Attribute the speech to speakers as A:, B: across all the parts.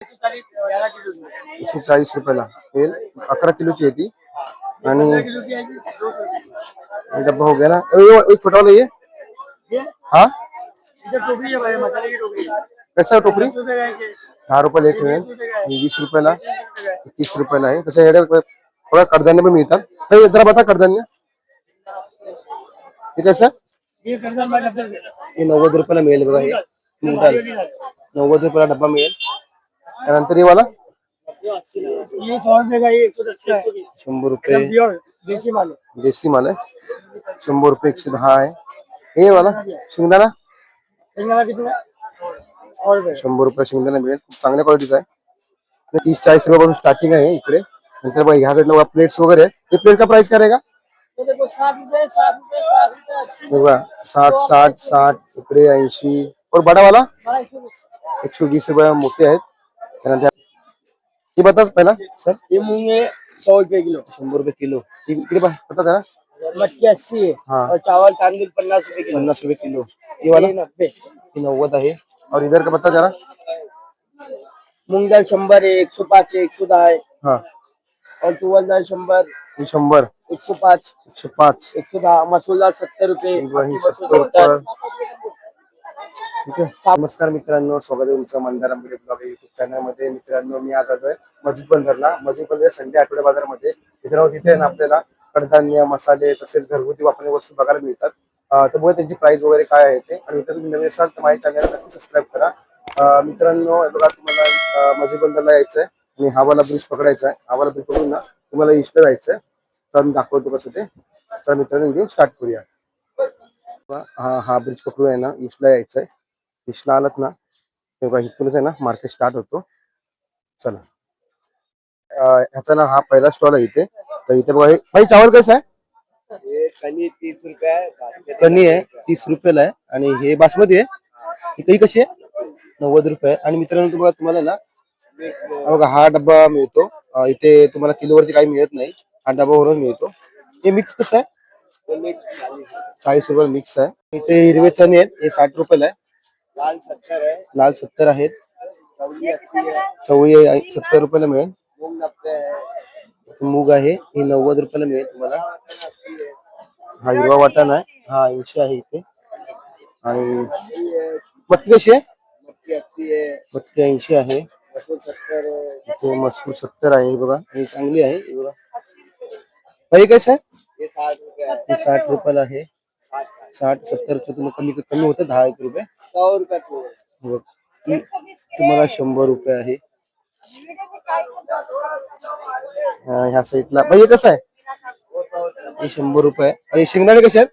A: ₹140 मिळेल. 11 किलोची आहे ती. आणि डब्बा हो गया ना, ये छोटा वाला ये। हाँ कैसा है टोकरी? ₹10 एक मिळेल. 20 ₹30 आहे. तसं येडे थोडा कडधान्य पण मिळतात. काही जरा बता कडधान्य हे कसं? हे ₹90 मिळेल बघा. हे ₹90 डब्बा मिळेल. त्यानंतर हे वाला ये ₹100 का, ये ₹100 देसी माल आहे. ₹100 110 आहे. हे वाला शेंगदाणा ₹100 शेंगदाणा मिळेल. खूप चांगल्या क्वालिटीचा आहे. 30-40 रुपयापासून स्टार्टिंग आहे इकडे. नंतर बघा ह्या साईडला प्लेट्स वगैरे. हे प्लेट का प्राइस काय रहेगा? 60 इकडे 80 और बड़ा वाला 120 रुपये मोठे आहेत. त्यानंतर ये बता पहला सर. ये मूंग है ₹100 किलो. ₹100 किलो. इकडे बता जरा. मटकी 80 है. हाँ. और चावल तांदूळ ₹50 किलो. ये वाला 90 आहे. और इधर का बता जरा. मूंग दाल 100 है, 105 है, 110 है. हाँ. और तुअर दाल 100 105 110. मसूर दाल ₹70. ठीक आहे. नमस्कार मित्रांनो, स्वागत आहे तुमचं मंदारामध्ये ब्लॉग युट्यूब चॅनल मध्ये. मित्रांनो, मी आज आलोय मस्जिद बंदरला. मस्जिद बंदर संडे आठवडे बाजारामध्ये. मित्रांनो, तिथे ना आपल्याला कडधान्य, मसाले तसेच घरगुती वापरण्याच्या वस्तू बघायला मिळतात. तर बघा त्यांची प्राइस वगैरे काय आहे ते. आणि जर तुम्ही नवीन असाल तर माझ्या चॅनलला नक्की सबस्क्राईब करा. मित्रांनो, बघा तुम्हाला मस्जिद बंदरला यायचंय आणि हा वाला ब्रिज पकडायचा आहे. हा वाला ब्रिज पकडून ना तुम्हाला ईस्टला जायचंय. तर मी दाखवतो कसं ते. तर मित्रांनो, व्हिडिओ स्टार्ट करूया. हा ब्रिज पकडून आहे ना ईस्टला यायचंय. ईस्टला आलात ना तेव्हा इथूनच आहे ना मार्केट स्टार्ट होतो. चला, ह्याचा ना हा पहिला स्टॉल आहे इथे. तर इथे बघा भाई चावल कसं आहे? कणी 30 रुपये. कणी आहे 30 रुपयाला आहे. आणि हे बासमती आहे. ही काही कशी आहे? ₹90. आणि मित्रांनो, तुम्हाला ना बघा हा डब्बा मिळतो. इथे तुम्हाला किलोवरती काही मिळत नाही. हा डब्बा भरून मिळतो. हे मिक्स कसं आहे? ₹40 मिक्स आहे. इथे हिरवे चणे आहेत. हे ₹60 आहे. लाल 70 आहेत. चवळी ₹70 मिळेल. मूग आहे ही ₹90 मिळेल तुम्हाला. हा हिरवा वाटाणा आहे. हा 80 आहे इथे. आणि मटकी कशी आहे? मटकी 80 आहे. इथे मसूर 70 आहे बघा. आणि चांगली आहे बघा. भाई कसं आहे? हे ₹60 आहे. 60-70 कमी कमी होतं. 10 रुपये. तुम्हाला ₹100 आहे. ह्या साईडला भाई कसं आहे? हे ₹100 आहे. आणि शेंगदाणे कसे आहेत?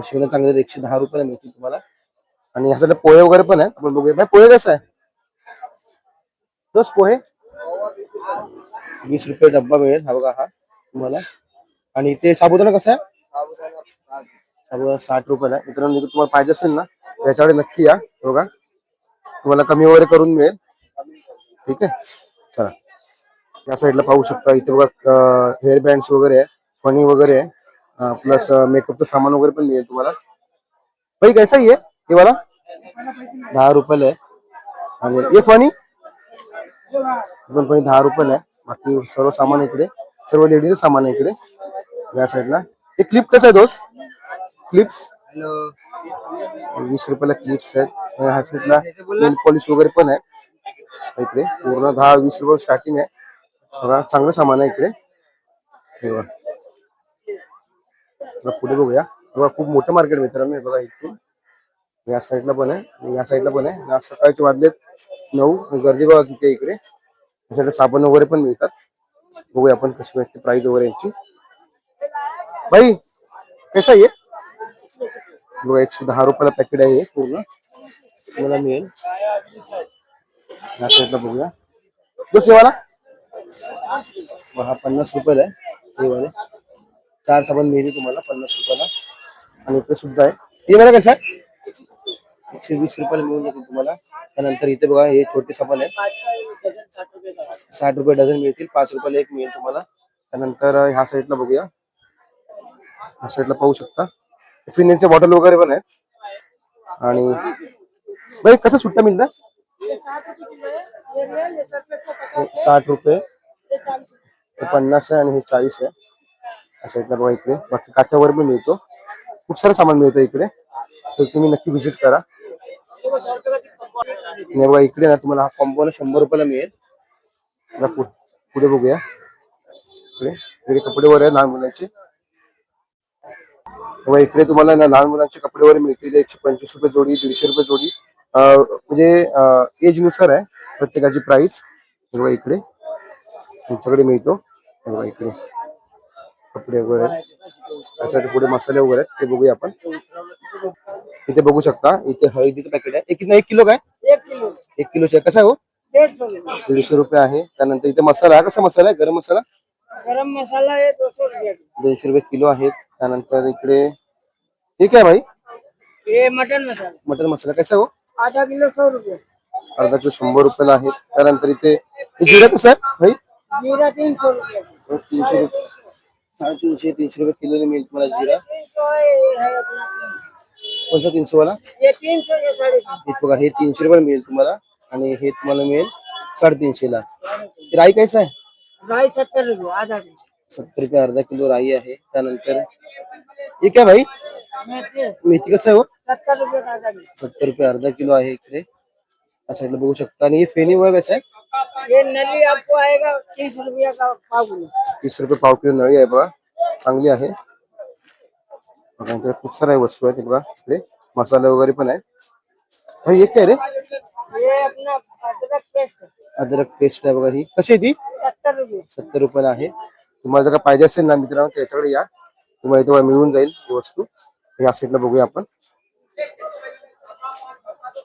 A: शेंगदाणे चांगले 110 मिळतील तुम्हाला. आणि ह्या साईडला पोहे वगैरे पण आहेत. आपण बघूया. भाई पोहे कसं आहे? बस पोहे ₹20 डब्बा मिळेल. हा बघा हा तुम्हाला. आणि ते साबुदाणा कसा आहे? साबुदाणा ₹60 आहे. मित्रांनो, तुम्हाला पाहिजे असेल ना त्याच्याकडे नक्की या. बघा तुम्हाला कमी वगैरे करून मिळेल. ठीक आहे. चला, या साईडला पाहू शकता. इथे बघा हेअर बँड्स वगैरे आहे, फणी वगैरे आहे, प्लस मेकअपचं सामान वगैरे पण मिळेल तुम्हाला. भाई कैसा ही है ये वाला? ₹10 आहे. आणि ये फणी पण ₹10 आहे. बाकी सर्व सामान इकडे, सर्व लेडीज सामान आहे इकडे. या साईडला हे क्लिप कसं आहे दोस्त? क्लिप्स ₹20 क्लिप्स आहेत. ह्या साईडला नेल पॉलिश वगैरे पण आहे. इकडे पूर्ण 10-20 रुपये स्टार्टिंग आहे. बघा चांगलं सामान आहे इकडे. पुढे बघूया. बघा खूप मोठं मार्केट मित्रांनो. हे बघा इथून या साईडला पण आहे आणि या साईडला पण आहे. सकाळचे वाजलेत 9. गर्दी बघा किती आहे इकडे. या साईडला साबण वगैरे पण मिळतात. बघूया आपण कशी भेटते प्राइस वगैरे यांची. भाई कैसा आहे? बघा ₹110 पॅकेट आहे पूर्ण तुम्हाला मिळेल. या साईडला बघूया. बस ये वाला हा ₹50 आहे. हे वाले 4 साबण मिळेल तुम्हाला ₹50. आणि इकडे सुद्धा आहे. हे वाला कसं आहे? ₹120 मिळून जातील तुम्हाला. त्यानंतर इथे बघा हे छोटे साबण आहेत. ₹60 डझन मिळतील. ₹5 एक मिळेल तुम्हाला. त्यानंतर ह्या साईडला बघूया. ह्या साईडला पाहू शकता फिनेचे बॉटल वगैरे पण आहेत. आणि भाई कसं सुट्टा मिळतं? हे 60 रुपये, हे 50 आहे आणि हे 40 आहे. असं इकडे बघा, इकडे बाकी काथ्यावर पण मिळतो, खूप सारं सामान मिळतं इकडे, तर तुम्ही नक्की व्हिजिट करा. आणि बघा इकडे ना तुम्हाला हा कॉम्बो 100 रुपयाला मिळेल. चला पुढे बघूया. इकडे कपडे वर आहे लहान मुलांचे. तेव्हा इकडे तुम्हाला ना लहान मुलांचे कपडे वगैरे मिळतील. 125 रुपये जोडी, 150 रुपये जोडी, म्हणजे एज नुसार आहे प्रत्येकाची प्राइस. तेव्हा इकडे तुमच्याकडे मिळतो. तेव्हा इकडे कपडे वगैरे, त्यासाठी पुढे मसाले वगैरे ते बघूया आपण. इथे बघू शकता, इथे हळदीचं पॅकेट आहे. किती, 1 किलो काय? 1 किलोचे आहे. कसा आहे हो? 150 रुपये आहे. त्यानंतर इथे मसाला आहे. कसा मसाला आहे? गरम मसाला. गरम मसाला आहे 200 रुपये किलो आहेत. त्यानंतर इकडे हे काय भाई? ये मटन मसाला. मटन मसाला कसा हो? आधा किलो 100 रुपये. अर्धा किलो 100 रुपयाला आहे. त्यानंतर इथे जिरा कसं आहे भाई? जिरा 300 रुपये. 300 रुपये, 350, 300 रुपये किलो मिळेल तुम्हाला जिरा. कोणता 300 वाला? हे बघा, हे 300 रुपये मिळेल तुम्हाला आणि हे तुम्हाला मिळेल 350 ला. राई कैसा आहे? राई 70 रुपये आधा किलो. 70 रुपये अर्धा किलो राई आहे. त्यानंतर हे काय भाई? मेथी कसं आहे हो? 70 रुपये अर्धा किलो. 70 रुपये अर्धा किलो आहे इकडे, या साईडला बघू शकता. आणि हे फेणी वगैरे कसं आहे? ये नली आपको आएगा 30 रुपये का पाव किलो. 30 रुपये पाव किलो नळी आहे बघा, चांगली आहे. इकडे खूप साऱ्या वस्तू आहेत बघा. इकडे मसाले वगैरे पण आहे. भाई हे काय रे? ये अपना अदरक पेस्ट. अदरक पेस्ट आहे बघा. ही कशी आहे ती? 70 रुपये. 70 रुपयाला आहे. तुम्हाला जर का पाहिजे असेल ना मित्रांनो, त्याच्याकडे या, तुम्हाला इथे मिळून जाईल ही वस्तू. या साईडला बघूया आपण.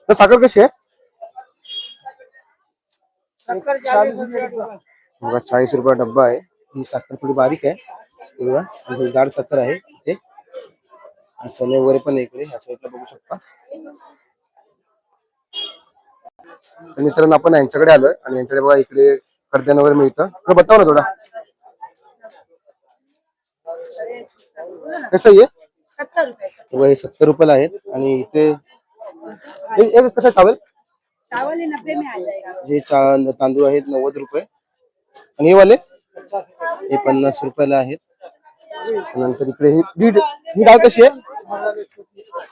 A: तर साखर कशी आहे? साखर 40 रुपये बघा, 40 रुपये डब्बा आहे. ही साखर थोडी बारीक आहे बघा, आणि जाड साखर आहे इथे. चणे वगैरे पण इकडे ह्या साईडला बघू शकता. तर मित्रांनो आपण यांच्याकडे आलोय आणि यांच्याकडे बघा इकडे कडधान्य वगैरे मिळतं. बताव ना थोडा, कसं आहे? 70 रुपये. हे 70 रुपयाला आहेत. आणि इथे कसं चावल? चावल 90 में आ जाएगा. जे तांदूळ आहेत 90 रुपये. आणि हे वाले हे 50 रुपयाला आहेत. नंतर इकडे ही डाळ कशी आहे?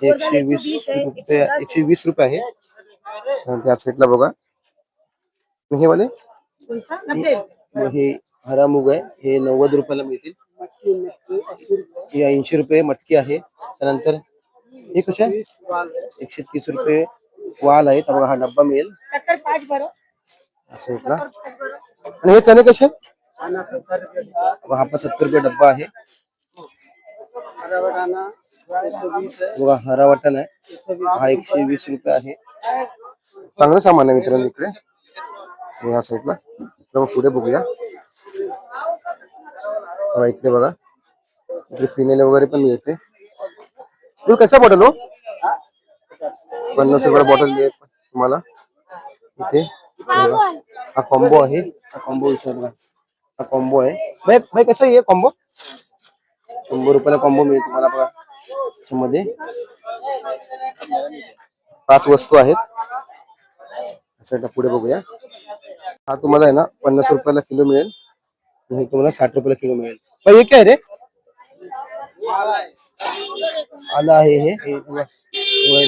A: 120 रुपये, 120 रुपये आहे. त्या साईडला बघा. हे वाले हे हरा मूग आहे, हे 90 रुपयाला मिळतील. हे 80 रुपये मटकी आहे. त्यानंतर हे कसे आहे? 130 रुपये वाल आहे. तर बघा हा डब्बा मिळेल असं इकडा. आणि हे चणे कसे आहेत? हा पण 70 रुपये डब्बा आहे. बघा हरा वाटाणा आहे, हा 120 रुपये आहे. चांगलं सामान आहे मित्रांनो इकडे. या साईडला पुढे बघूया. इकडे बघा, इकडे फिनेल वगैरे पण मिळते. तू कसा बॉटल हो? 50 रुपये बॉटल मिळेल तुम्हाला इथे. हा कॉम्बो आहे. हा कॉम्बो विचारला, हा कॉम्बो आहे. भाई कसा आहे कॉम्बो? 100 रुपयाला कॉम्बो मिळेल तुम्हाला बघा. त्याच्यामध्ये 5 वस्तू आहेत. पुढे बघूया. हा तुम्हाला आहे ना 50 रुपयाला किलो मिळेल. हे तुम्हाला 60 रुपयाला किलो मिळेल. पण हे काय रे? आलं आहे हे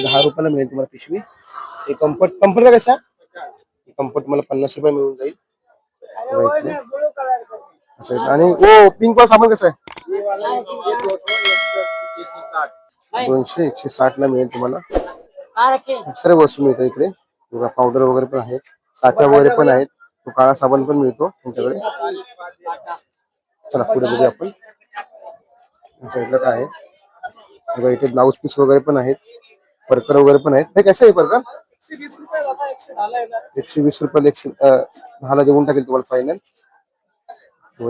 A: 10 रुपयाला मिळेल तुम्हाला पिशवी. हे कम्फर्ट कसा? कम्फर्ट मला 50 रुपये मिळून जाईल. आणि ओ पिंक वाला साबण कसा आहे? 200, 160 ला मिळेल तुम्हाला. खूप साऱ्या वस्तू मिळतात इकडे बघा. पावडर वगैरे पण आहेत, काथ्या वगैरे पण आहेत. तो काळा साबण पण मिळतो तुमच्याकडे. चला पुढे बघूया आपण. साईडला काय आहे? इथे ब्लाउज पीस वगैरे पण आहेत, परकर वगैरे पण आहेत. हे कसं आहे परकर? 120 रुपयाला 10ला देऊन टाकेल तुम्हाला फायनल.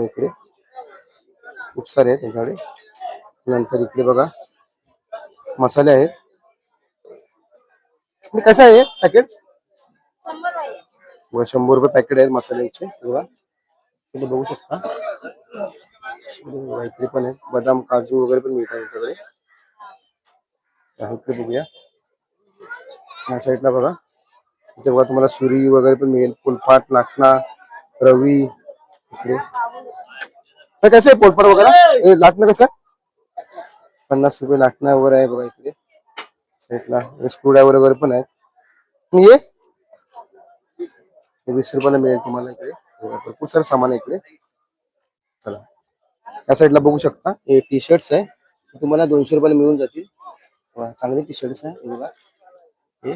A: इकडे खूप सारे आहेत त्यांच्याकडे. नंतर इकडे बघा मसाले आहेत. कसं आहे पॅकेट? 100 रुपये पॅकेट आहेत मसाल्यांचे बघा. तुम्ही बघू शकता. इकडे पण आहेत बदाम काजू वगैरे पण मिळतात यांच्याकडे. इकडे बघूया या साईडला बघा. इथे बघा तुम्हाला सुरी वगैरे पण मिळेल, फुलपाट, लाटणा, रवी इकडे. हे कसं आहे पोलपाट वगैरे? हे लाटणं कसं आहे? 50 रुपये लाटणं वगैरे आहे बघा इकडे साईडला. स्क्रू ड्रायव्हर वगैरे पण आहेत. आणि हे 20 रुपयाला मिळेल तुम्हाला इकडे. भरपूर सारं सामान आहे इकडे. चला या साईडला बघू शकता, हे टी शर्ट्स आहे, तुम्हाला 200 रुपयाला मिळून जातील. चांगले टी शर्ट्स आहे हे बघा. हे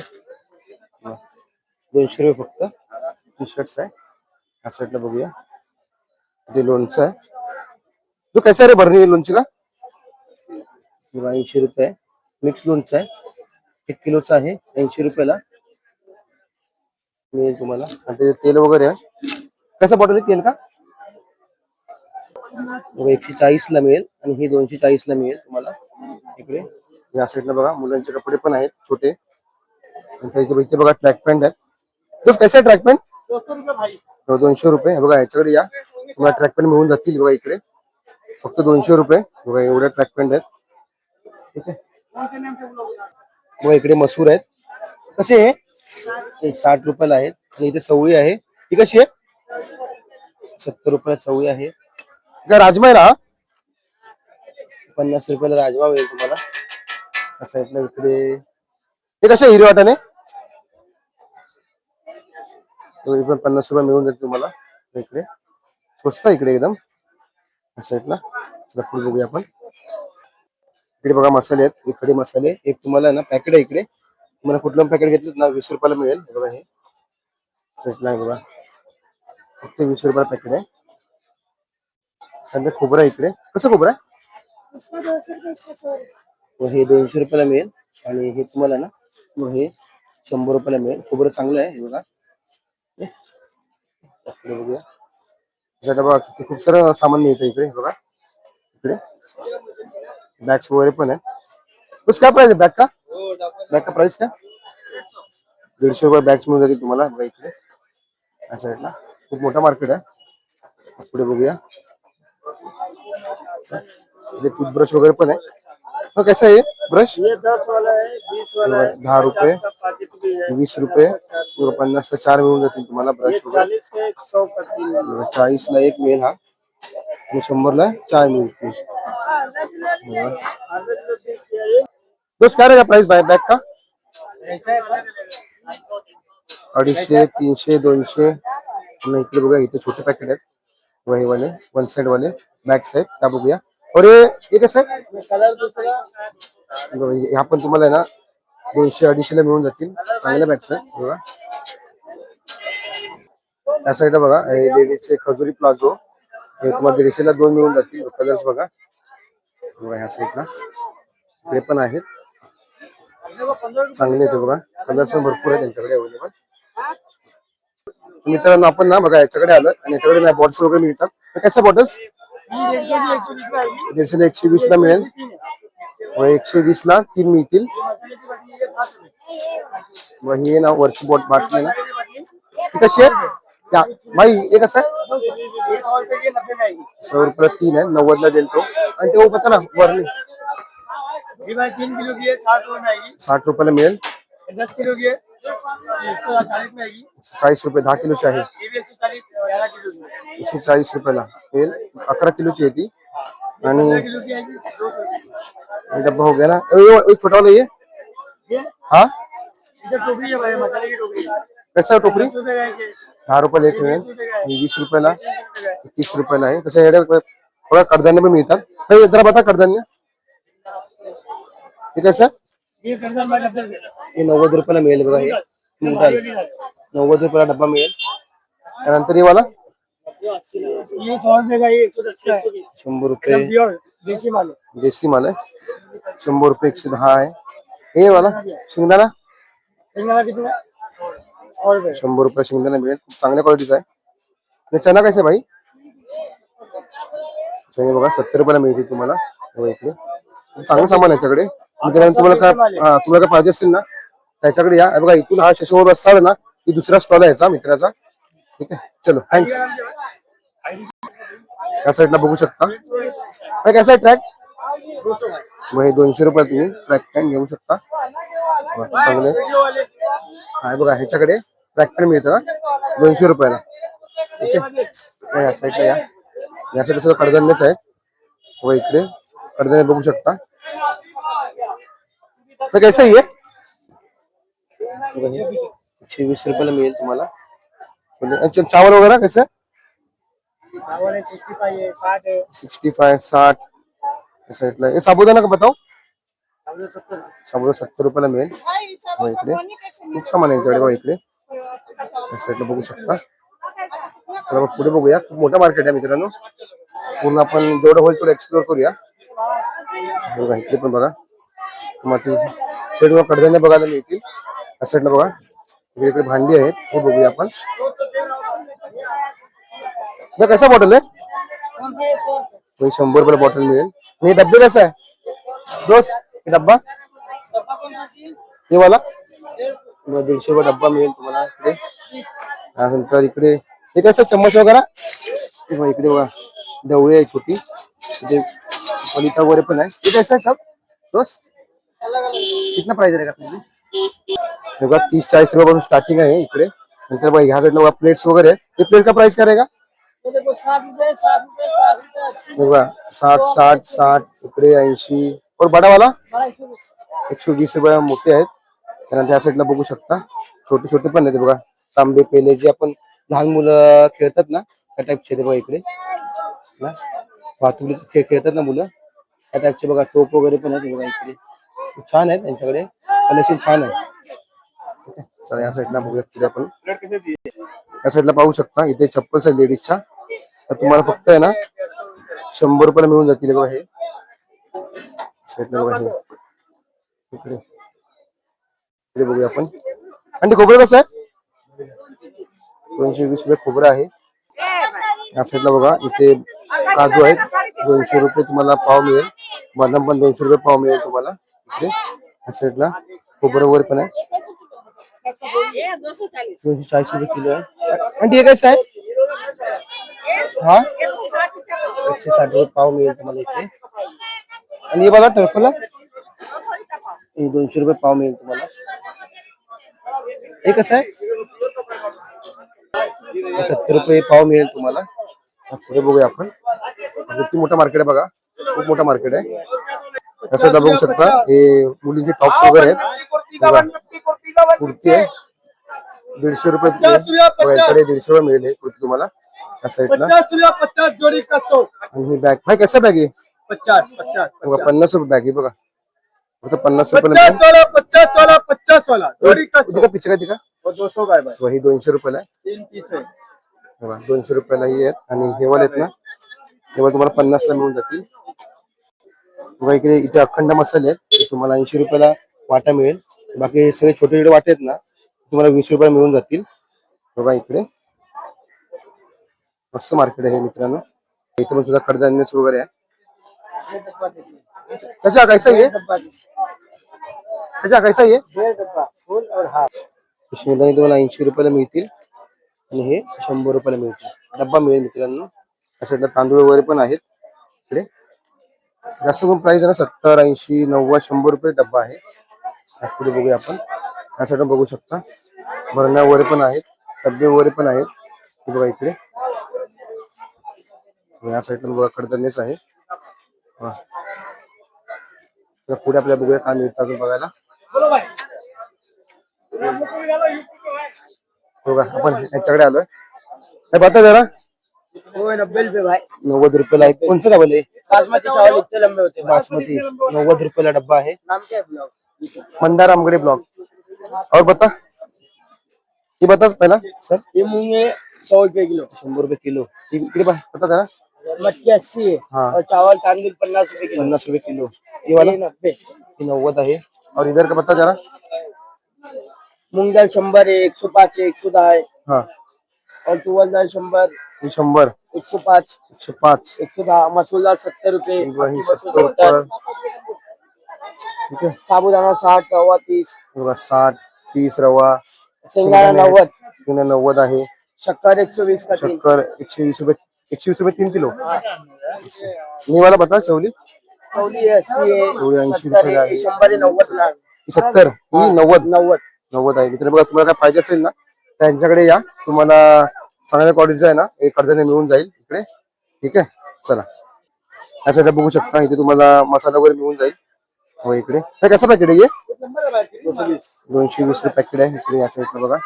A: 200 रुपये फक्त टी शर्ट्स आहे. या साईडला बघूया, ते लोणचं आहे. तो कैसा रे भरणी लोणची का? 80 रुपये मिक्स लोणचं आहे, 1 किलोचं आहे. 80 रुपयाला मिळेल तुम्हाला. आणि ते तेल वगैरे आहे. कसं बॉटल आहे तेल का? 140ला मिळेल आणि ही 240ला मिळेल तुम्हाला इकडे. या साईडला बघा मुलांचे कपडे पण आहेत छोटे. आणि इथे बघा ट्रॅक पॅन्ट आहेत. तोच कैसा आहे ट्रॅक पॅन्ट? 200 रुपये. बघा याच्याकडे या, तुम्हाला ट्रॅक पॅन्ट मिळून जातील बघा इकडे. फक्त 200 रुपये. बघा एवढ्या ट्रॅक पॅन्ट आहेत. ठीक आहे. बघा इकडे मसूर आहेत. कसे आहे? ते 60 रुपयाला आहेत. आणि इथे चवळी आहे, ही कशी आहे? 70 रुपयाला चवळी आहे. का राजमा आहे ना? 50 रुपयाला राजमा मिळेल तुम्हाला. साईडला इकडे हे कसं हिरवे वाटाणे? हे पण 50 रुपये मिळून जाईल तुम्हाला इकडे. स्वस्त आहे इकडे एकदम. साईडला चला पुढे बघूया आपण. इकडे बघा मसाले आहेत, हे खडे मसाले. एक तुम्हाला ना पॅकेट आहे इकडे, तुम्हाला कुठलं पॅकेट घेतलं ना 20 रुपयाला मिळेल. हे बघा हे साईडला आहे बघा, फक्त 20 रुपयाला पॅकेट आहे. त्यानंतर खोबरं आहे इकडे. कसं खोबरं आहे? हे 200 रुपयाला मिळेल. आणि हे तुम्हाला ना हे 100 रुपयाला मिळेल. खोबरं चांगलं आहे हे बघा. इकडे बघूया, त्याच्यात बघा किती खूप सारं सामान मिळतं इकडे. बघा इकडे बॅग्स वगैरे पण आहे. बस काय प्राइस आहे बॅग का? बॅग का प्राइस काय? 150 रुपये बॅग्स मिळून जातील तुम्हाला बघा इकडे. या साईडला खूप मोठा मार्केट आहे. पुढे बघूया, टूथब्रश वगैरे पण आहे. तो कैसा है ब्रश? ये 10 वाला है, 20 वाला है, 10 रुपये, 20 रुपये. 50ला 4 मिळून जातील तुम्हाला ब्रश वगैरे. 40ला 1 मिळेल हा, आणि 100ला 4 मिळतील. बस काय का प्राइस बॅग का? 250, 300, 200. इकडे बघा इथे छोटे पॅकेट आहेत वही वाले, वन साइड वाले बॅग्स आहेत त्या बघूया. और ये कसं आहे? ह्या पण तुम्हाला आहे ना 200-250ला मिळून जातील. चांगल्या बॅग्स आहेत बघा. या साईडला बघा लेडीजचे खजुरी प्लाझो, हे तुम्हाला 150ला 2 मिळून जातील. कलर्स बघा ह्या साईडला इकडे पण आहेत, चांगले येते बघा. कलर्स पण भरपूर आहेत त्यांच्याकडे अवेलेबल. मित्रांनो आपण ना बघा याच्याकडे आलं, आणि याच्याकडे ना बॉटल्स वगैरे मिळतात. तर कशा बॉटल्स? 150ला 120ला मिळेल, व 120ला 3 मिळतील. व ही ना वरची बाटली ना ती कशी आहे भाई? हे कसं आहे? 100 रुपयाला 3 आहे, 90ला देईल तो. आणि ते पता ना वरली 60 रुपयाला मिळेल. 40 रुपये 10 किलोची आहे. 140 रुपयाला मिळेल. 11 किलोची आहे ती. आणि डब्बा हो गया ना, छोटा वाला ये. हाँ कैसा टोकरी? 10 रुपयाला एक मिळेल, 20 रुपयाला, 30 रुपयाला आहे. तसं बघा कडधान्य पण मिळतात. जरा बता कडधान्य हे कसं? हे 90 रुपयाला मिळेल बघा. हे 90 रुपयाला डब्बा मिळेल. त्यानंतर हे वाला 100 रुपये देसी माल आहे. 100 रुपये 110 आहे. हे वाला शेंगदाणा 100 रुपये शेंगदाणा मिळेल, खूप चांगल्या क्वालिटीचा आहे. आणि चना कैसे भाई? चने बघा 70 रुपयाला मिळतील तुम्हाला. इकडे चांगलं सामान आहे याच्याकडे. तुम्हाला काय पाहिजे असेल ना त्याच्याकडे या. बघा इथून हा शशोर रस्ता आहे ना, की दुसरा स्टॉल आहे याचा मित्राचा. ठीक आहे, चलो थँक्स. या साईडला बघू शकता कसा आहे ट्रॅक. 200 रुपये तुम्ही ट्रॅक पॅन्ट घेऊ शकता. चांगले आहे बघा. ह्याच्याकडे ट्रॅक्टर मिळतं ना 200 रुपयाला. ठीक आहे, या साईडला या साईडला सुद्धा कडधान्यच आहे. व इकडे कडधान्य बघू शकता. तर कैसा आहे 120 रुपयाला मिळेल तुम्हाला. चावल वगैरह कैसा? 65 60 साइडला. हे साबुदाणा का बताओ? साबुदाणा 70 रुपयाला मिळेल. व इकडे खूप सामान आहे यांच्याकडे. व इकडे या साईडला बघू शकता. तर मग पुढे बघूया. खूप मोठं मार्केट आहे मित्रांनो. पूर्ण आपण जेवढं होईल तेवढं एक्सप्लोर करूया. बघा इकडे पण बघा. साईडला कडधान्य बघायला मिळतील. या साईडला बघा इकडे भांडी आहेत. हे बघूया आपण. कसा बॉटल आहे? 100 रुपयाला बॉटल मिळेल. आणि डब्बे कसा आहे दोस्त? डब्बा हे वाला 150 रुपये डब्बा मिळेल तुम्हाला इकडे. त्यानंतर इकडे हे कसं चम्मच वगैरे. इकडे बघा ढवळी आहे छोटी. इथे पलिता वगैरे पण आहे. हे कसं आहे सब दोस्त? कितना प्राइस रहेगा आपल्याला? बघा 30-40 रुपयापासून स्टार्टिंग आहे इकडे. नंतर बघा ह्या साईडला प्लेट्स वगैरे आहेत. हे प्लेट का प्राइस करेगा? बघा 60 इकडे 80. और बडा वाला 120 रुपये मोठे आहेत. त्यानंतर त्या साईडला बघू शकता छोटे छोटे पण आहेत बघा. तांबे पेले जे आपण लहान मुलं खेळतात ना त्या टाईपचे ते बघा इकडे. वाहतुकीचा खेळ खेळतात ना मुलं त्या टाईपचे बघा. टोप वगैरे पण आहेत बघा इकडे. छान आहेत त्यांच्याकडे. कलेक्शन छान आहे. ठीक आहे, चला या साईडला बघूया पुढे आपण. या साईडला पाहू शकता इथे चप्पल्स आहे लेडीजच्या. तर तुम्हाला फक्त आहे ना 100 रुपयाला मिळून जातील बघा. हे साईडला बघा. हे इकडे इकडे बघूया आपण. आणि खोबरं कसं आहे? 220 रुपये खोबरं आहे. या साईडला बघा इथे काजू आहेत. 200 रुपये तुम्हाला पाव मिळेल. बदाम पण 200 रुपये पाव मिळेल तुम्हाला इकडे. या साईडला खोबरं वगैरे पण आहे. 240 रुपये किलो आहे. आणि हे कसं आहे? हा 160 रुपये पाव मिळेल तुम्हाला इकडे. आणि हे बघा टर्फला 200 रुपये पाव मिळेल तुम्हाला. हे कसं आहे? 70 रुपये पाव मिळेल तुम्हाला. पुढे बघूया आपण. किती मोठं मार्केट आहे बघा. खूप मोठं मार्केट आहे. असं बघू शकता हे मुलींचे टॉप्स वगैरे आहेत. कुर्ती आहे 150 रुपये. यांच्याकडे 150 रुपये मिळेल कुर्ती तुम्हाला या साईडला. आणि ही बॅग भाई कसा बॅग आहे? 50 रुपये बॅग आहे बघा. फक्त 50 रुपये. 50 पिछे का 200 का वही 200 रुपयाला आहे. 200 रुपयाला ही आहेत. आणि हे वाले आहेत ना हे तुम्हाला 50 ला मिळून जातील. बघा इकडे इथे अखंड मसाले आहेत. तुम्हाला 80 रुपयाला वाटा मिळेल. बाकी सगळे छोटे छोटे वाटे आहेत ना तुम्हाला 20 रुपयाला मिळून जातील. बघा इकडे मस्त मार्केट आहे मित्रांनो. इथे पण सुद्धा कडधान्य वगैरे आहे. त्याचा कैसा आहे? त्याचा कैसा आहे? शेंगदाणे तुम्हाला 80 रुपयाला मिळतील. आणि हे 100 रुपयाला मिळतील. डब्बा मिळेल मित्रांनो. या साईडला तांदूळ वगैरे पण आहेत इकडे. जास्त करून प्राइस आहे ना 70 80 90 100 रुपये डब्बा आहे. पुढे बघूया आपण. या साईडला बघू शकता भरण्या वगैरे पण आहेत. डब्बे वगैरे पण आहेत. बघा इकडे या साईडला बघा कडधान्यच आहे. पुढे आपल्याला बघूया काय मिळतं अजून बघायला. बघा आपण यांच्याकडे आलोय. बता जरा
B: 90 रुपये भाई.
A: 90 रुपयाला एक. कोणचं चावल आहे?
B: बासमती चावल इतने लंबे होते हैं.
A: बासमती 90 रुपयाला डब्बा आहे.
B: नाम क्या है ब्लॉग?
A: मंदार आमगड़े ब्लॉक. और बता ये बता पहला सर.
B: ये मूंग है 100 रुपए किलो.
A: 100 रुपये किलो. इकडे बता जरा.
B: मटकी 80 है.
A: हाँ.
B: और चावल तांदूल 50 रुपए किलो.
A: 50 रुपये किलो. ये वाला
B: 90.
A: 90 आहे. और इधर का बता जरा.
B: मूंग दाल 100 है. 105 है. 110 है.
A: हाँ
B: और तुअर दाल 100.
A: 100
B: 105
A: 105
B: 110. मसूर दाल 70 रुपए.
A: वही 70 रुपये. ठीक है.
B: साबुदाना 60. रवा 30.
A: 60 30 रवा.
B: शेंगदाणा 90.
A: 90 आहे.
B: शक्कर 120 का 3.
A: शक्कर 120 रुपये. 120 रुपये 3 किलो. ये वाला बता चवली.
B: चवली 80 है.
A: चवली 80
B: 70
A: रुपये
B: है. 100 है. 90 ला.
A: ही 70, ही 90.
B: 90.
A: 90 आहे मित्रांनो. बघा तुम्हाला काय पाहिजे असेल ना त्यांच्याकडे या, तुम्हाला चांगल्या क्वालिटीचं आहे ना हे कडधान्य मिळून जाईल इकडे. ठीक आहे, चला या साईडला बघू शकता, इथे तुम्हाला मसाला वगैरे मिळून जाईल. हो इकडे हे कसं पॅकेट आहे हे? 220 रुपये पॅकेट आहे इकडे. या साईडला बघा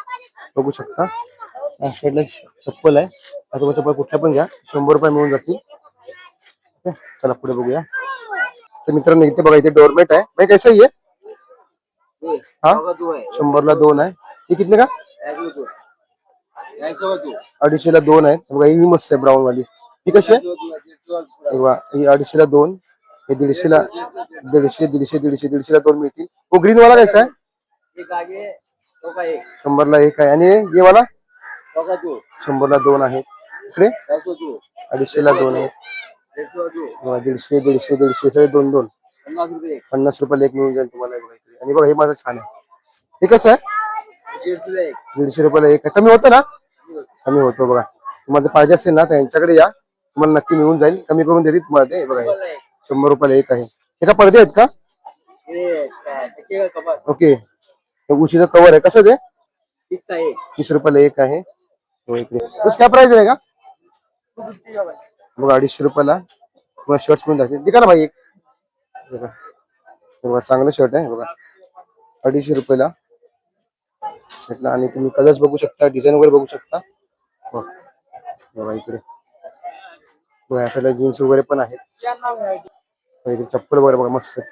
A: बघू शकता, या साईडला चप्पल आहे. आता चप्पल कुठल्या पण घ्या, 100 रुपये मिळून जातील. ठीक आहे, चला पुढे बघूया. तर मित्रांनो इथे बघा, इथे डोरमेट आहे भाई, कैसा आहे ये? हाँ 100 ला 2 आहे. हे कितने का? 250 ला 2 आहेत बघा. ही मस्त आहे ब्राऊन वाली. ही कशी आहे? बघा ही 250 ला 2, हे 150 ला 150 ला 2 मिळतील. वो ग्रीन वाला कैसा है? 100 ला 1 आहे. आणि ये वाला 100 ला 2 आहे. इकडे 250 ला 2 आहे. 150 सगळे 2 50 रुपयाला एक मिळून जाईल तुम्हाला बघा इकडे. आणि बघा हे माझं छान आहे. हे कसं आहे? 150 रुपयाला एक आहे. कमी होतं ना? कमी होतो बघा. तुम्हाला पाहिजे असेल ना तर यांच्याकडे या, तुम्हाला नक्की मिळून जाईल. कमी करून देतील तुम्हाला ते. बघा 100 रुपयाला एक आहे. हे का पडदे आहेत का? ओके, उशीचं कव्हर आहे. कसं ते? 30 रुपयाला एक आहे. हो इकडे उस काय प्राइस रहेगा? बघा 250 रुपयाला तुम्हाला शर्ट्स मिळून जातील. दिखा ना भाई एक. बघा बघा चांगलं शर्ट आहे बघा, 250 रुपयाला. आणि तुम्ही कलर्स बघू शकता, डिझाईन वगैरे बघू शकता. बघा इकडे बघा या साईडला जीन्स वगैरे पण आहेत. इकडे चप्पल वगैरे बघा मस्त आहे.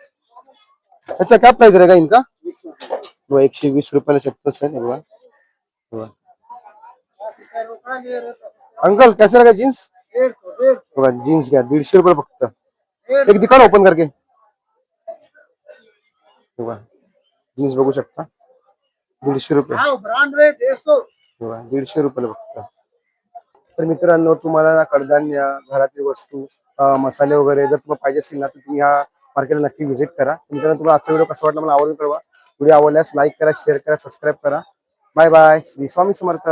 A: अच्छा क्या प्राइस रहेगा इनका? वो 120 रुपयाला चप्पल्स आहे बघा. बघा अंकल कैसे रहेगा जीन्स? बघा जीन्स घ्या 150 रुपये फक्त. एक दिखा ना ओपन करके. बघा जीन्स बघू शकता 150 रुपये. बघा 150 रुपयाला फक्त. तर मित्रांनो तुम्हाला कडधान्य, घरातील वस्तू, मसाले वगैरे जर तुम्हाला पाहिजे असेल ना तर तुम्ही ह्या मार्केटला नक्की व्हिजिट करा. मित्रांनो तुम्हाला आजचा व्हिडिओ कसा वाटला मला आवडून कळवा. व्हिडिओ आवडल्यास लाईक करा, शेअर करा, सबस्क्राईब करा. Bye bye. श्री स्वामी समर्थ.